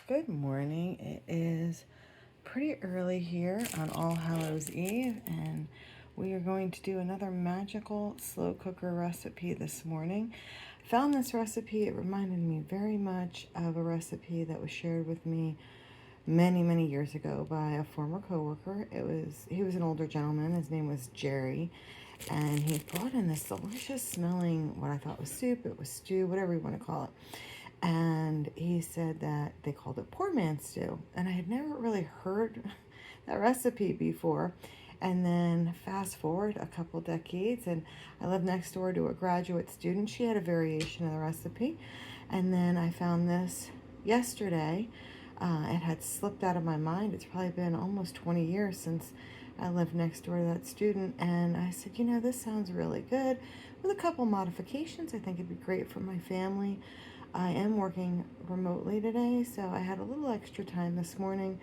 Good morning. It is pretty early here on All Hallows Eve, and we are going to do another magical slow cooker recipe this morning. Found this recipe. It reminded me very much of a recipe that was shared with me many years ago by a former coworker. He was an older gentleman. His name was Jerry, and he brought in this delicious smelling, what I thought was soup. It was stew, whatever you want to call it. And he said that they called it poor man's stew. And I had never really heard that recipe before. And then fast forward a couple decades, and I lived next door to a graduate student. She had a variation of the recipe. And then I found this yesterday. It had slipped out of my mind. It's probably been almost 20 years since I lived next door to that student. And I said, you know, this sounds really good. With a couple modifications, I think it'd be great for my family. I am working remotely today, so I had a little extra time this morning,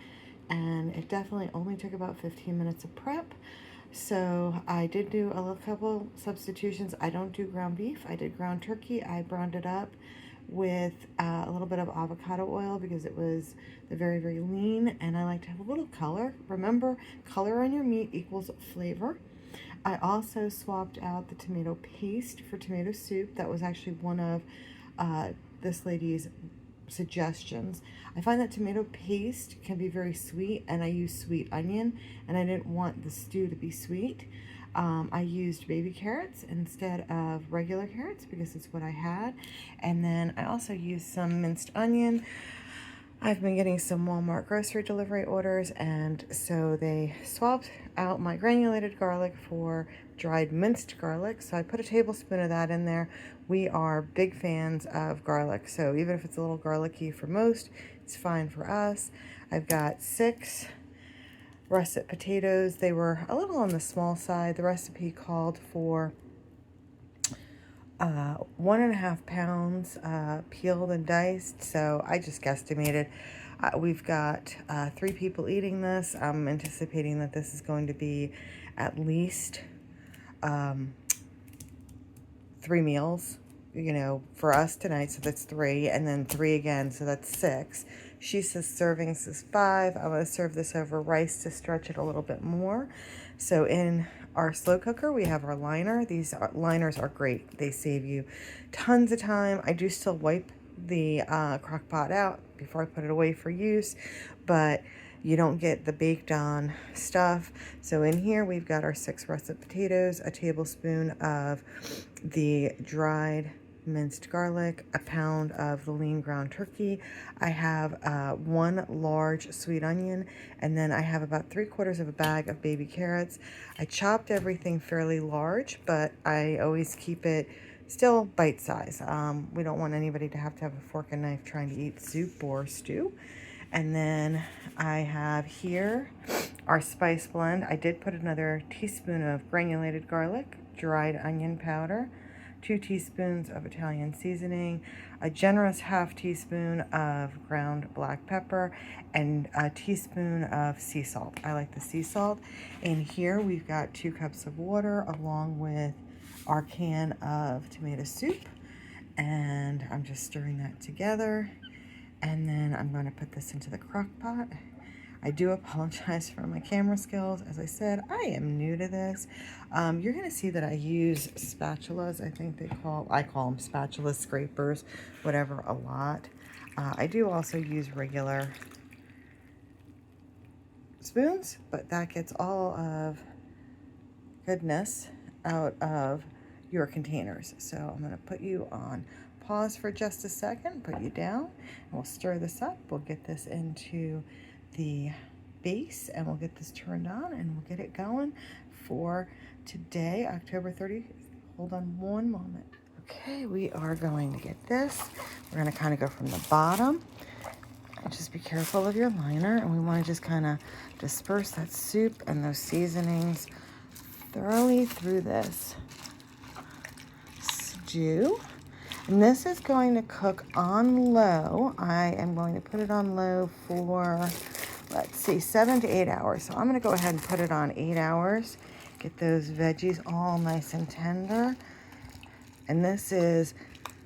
and it definitely only took about 15 minutes of prep. So I did do a couple substitutions. I don't do ground beef. I did ground turkey. I browned it up with a little bit of avocado oil because it was the very lean, and I like to have a little color. Remember, color on your meat equals flavor. I also swapped out the tomato paste for tomato soup. That was actually one of this lady's suggestions. I find that tomato paste can be very sweet, and I use sweet onion, and I didn't want the stew to be sweet. I used baby carrots instead of regular carrots because it's what I had. And then I also used some minced onion. I've been getting some Walmart grocery delivery orders, and so they swapped out my granulated garlic for dried minced garlic. So I put a tablespoon of that in there. We are big fans of garlic, so even if it's a little garlicky for most, it's fine for us. I've got 6 russet potatoes. They were a little on the small side. The recipe called for 1.5 pounds peeled and diced, so I just guesstimated. We've got 3 people eating this. I'm anticipating that this is going to be at least 3 meals, you know, for us tonight, so that's 3, and then 3 again, so that's 6. She says servings is 5. I'm going to serve this over rice to stretch it a little bit more. So in our slow cooker, we have our liner. These liners are great. They save you tons of time. I do still wipe the crock pot out before I put it away for use, but you don't get the baked on stuff. So in here, we've got our 6 russet potatoes, a tablespoon of the dried minced garlic, a pound of the lean ground turkey. I have 1 large sweet onion, and then I have about 3/4 of a bag of baby carrots. I chopped everything fairly large, but I always keep it still bite size. We don't want anybody to have a fork and knife trying to eat soup or stew. And then I have here our spice blend. I did put another teaspoon of granulated garlic, dried onion powder, 2 teaspoons of Italian seasoning, a generous 1/2 teaspoon of ground black pepper, and a teaspoon of sea salt. I like the sea salt. In here we've got 2 cups of water along with our can of tomato soup, and I'm just stirring that together. And then I'm going to put this into the crock pot. I do apologize for my camera skills. As I said, I am new to this. You're going to see that I use spatulas. I call them spatulas, scrapers, whatever, a lot. I do also use regular spoons, but that gets all of goodness out of your containers. So I'm going to put you on pause for just a second, put you down, and we'll stir this up. We'll get this into the base, and we'll get this turned on, and we'll get it going for today, October 30th. Hold on one moment. Okay, we are going to get this. We're going to kind of go from the bottom, and just be careful of your liner, and we want to just kind of disperse that soup and those seasonings thoroughly through this stew. And this is going to cook on low. I am going to put it on low for, let's see, 7 to 8 hours. So I'm going to go ahead and put it on 8 hours. Get those veggies all nice and tender. And this is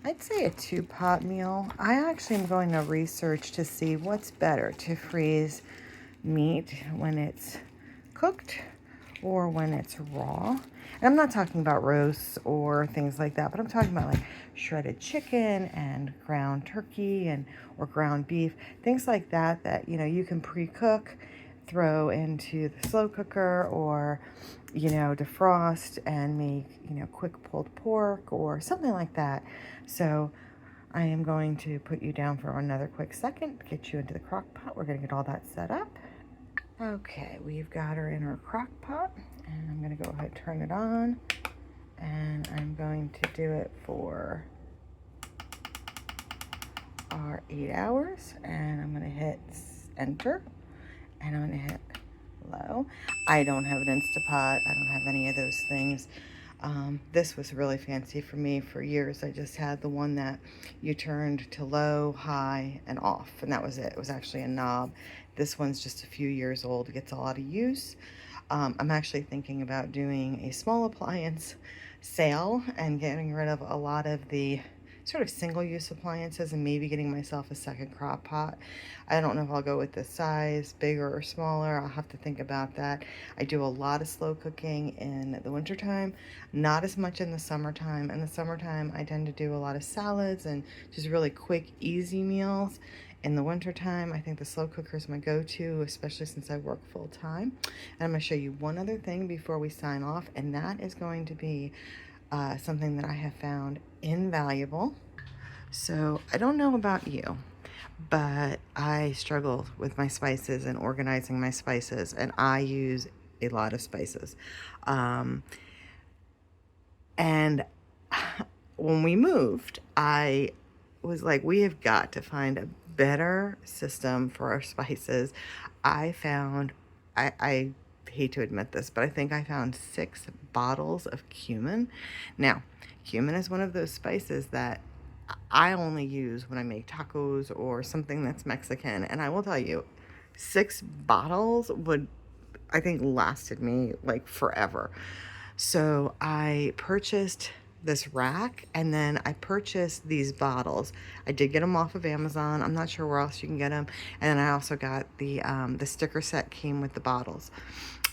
I'd say a 2-pot meal. I actually am going to research to see what's better, to freeze meat when it's cooked or when it's raw. And I'm not talking about roasts or things like that, but I'm talking about like shredded chicken and ground turkey and or ground beef, things like that that you can pre-cook, throw into the slow cooker, or defrost and make quick pulled pork or something like that. So I am going to put you down for another quick second, get you into the crock pot. We're going to get all that set up. Okay, we've got her in our crock pot, and I'm going to go ahead and turn it on, and I'm going to do it for our 8 hours, and I'm going to hit enter, and I'm going to hit low. I don't have an Instapot. I don't have any of those things. This was really fancy for me for years. I just had the one that you turned to low, high, and off, and that was it. It was actually a knob. This one's just a few years old. It gets a lot of use. I'm actually thinking about doing a small appliance sale and getting rid of a lot of the sort of single-use appliances and maybe getting myself a second crock pot. I don't know if I'll go with the size, bigger or smaller. I'll have to think about that. I do a lot of slow cooking in the wintertime, not as much in the summertime. In the summertime, I tend to do a lot of salads and just really quick, easy meals. In the wintertime, I think the slow cooker is my go-to, especially since I work full-time. And I'm going to show you one other thing before we sign off, and that is going to be something that I have found invaluable. So I don't know about you, but I struggle with my spices and organizing my spices, and I use a lot of spices. And when we moved, I was like, we have got to find a better system for our spices. I found, I hate to admit this, but I think I found 6 bottles of cumin. Now, cumin is one of those spices that I only use when I make tacos or something that's Mexican. And I will tell you, 6 bottles would, I think, lasted me like forever. So I purchased this rack, and then I purchased these bottles. I did get them off of Amazon. I'm not sure where else you can get them. And then I also got the sticker set came with the bottles.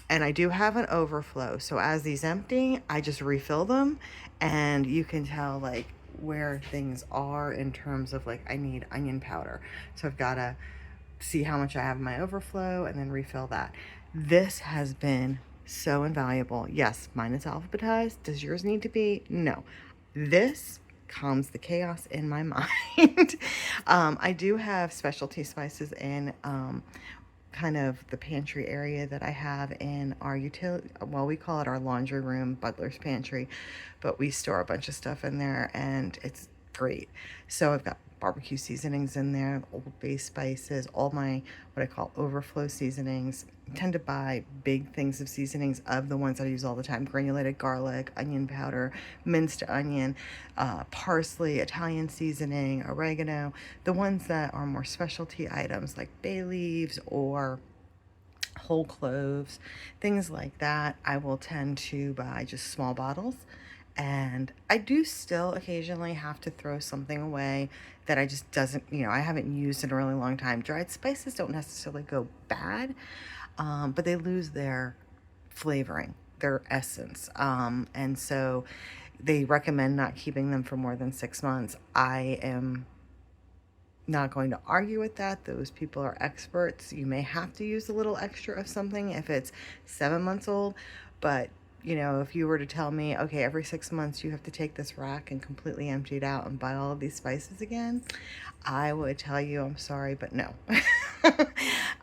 And I do have an overflow. So as these empty, I just refill them, and you can tell like where things are in terms of like I need onion powder. So I've got to see how much I have in my overflow and then refill that. This has been so invaluable. Yes, mine is alphabetized. Does yours need to be? No. This calms the chaos in my mind. I do have specialty spices in kind of the pantry area that I have in our utility, well, we call it our laundry room, butler's pantry, but we store a bunch of stuff in there, and it's great. So I've got barbecue seasonings in there, Old Bay spices, all my what I call overflow seasonings. I tend to buy big things of seasonings of the ones I use all the time: granulated garlic, onion powder, minced onion, parsley, Italian seasoning, oregano. The ones that are more specialty items like bay leaves or whole cloves, things like that, I will tend to buy just small bottles. And I do still occasionally have to throw something away that I just doesn't, I haven't used in a really long time. Dried spices don't necessarily go bad, but they lose their flavoring, their essence. And so they recommend not keeping them for more than 6 months. I am not going to argue with that. Those people are experts. You may have to use a little extra of something if it's 7 months old, but if you were to tell me, okay, every 6 months you have to take this rack and completely empty it out and buy all of these spices again, I would tell you, I'm sorry, but no.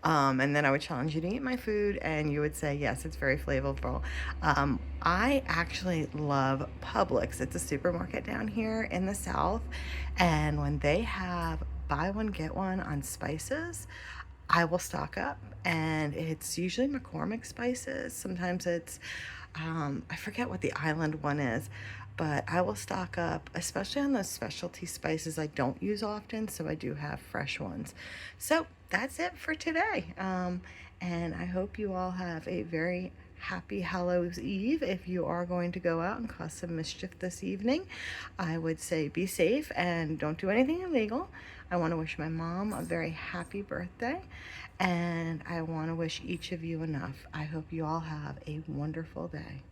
And then I would challenge you to eat my food, and you would say, yes, it's very flavorful. I actually love Publix. It's a supermarket down here in the South, and when they have buy one, get one on spices, I will stock up, and it's usually McCormick spices. Sometimes it's, I forget what the island one is, but I will stock up, especially on those specialty spices I don't use often, so I do have fresh ones. So that's it for today. And I hope you all have a very happy Hallows Eve. If you are going to go out and cause some mischief this evening, I would say be safe and don't do anything illegal. I want to wish my mom a very happy birthday, and I want to wish each of you enough. I hope you all have a wonderful day.